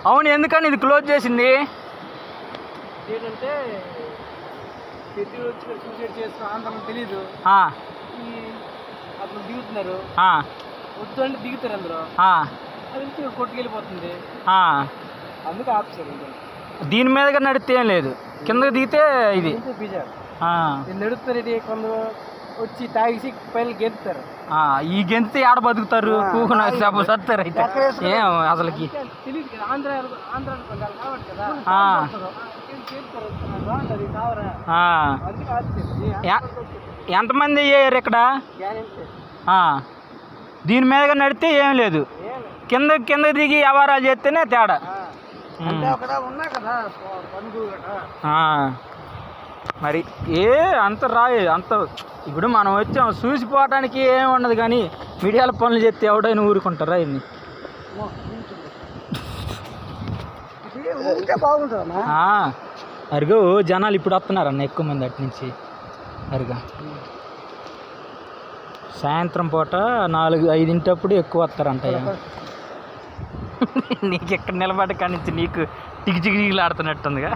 అవును, ఎందుకని ఇది క్లోజ్ చేసింది? ఏంటంటే సూసైడ్ చేస్తున్నా ఆంధ్రం తెలీదు. అతను దిగుతున్నారు, వద్దు అంటే దిగుతారు అందరూ, అది కొట్టుకెళ్ళిపోతుంది, అందుకే ఆపుతారు. దీని మీదగా నడితే ఏం లేదు, కిందకి దిగితే ఇది నడుపుతారు. కొందరు వచ్చి తాగిసి పైన గెంతుతారు. ఈ గెంతితే ఆడ బతుకుతారు, కూకున సత్తారు. అయితే ఏం అసలుకి తెలియదు కదా, ఆంధ్ర కాబట్టి కదా. ఎంతమంది అయ్యారు ఇక్కడ? దీని మీదగా నడితే ఏం లేదు, కింద దిగి వ్యవహారాలు చేస్తేనే తేడా. మరి అంత రాయి అంత ఇప్పుడు మనం వచ్చాం చూసిపోవటానికి ఏమి ఉండదు, కానీ మీడియాల పనులు చేస్తే ఎవడైనా ఊరుకుంటారా? ఇన్ని అరుగు జనాలు ఇప్పుడు వస్తున్నారన్న ఎక్కువ మంది అటు నుంచి. అరుగా సాయంత్రం పూట 4-5 ఎక్కువ వస్తారంటయ్యా. నీకు ఎక్కడ నిలబడి కానించి నీకు టికి టికిలాడుతున్నట్టుందిగా.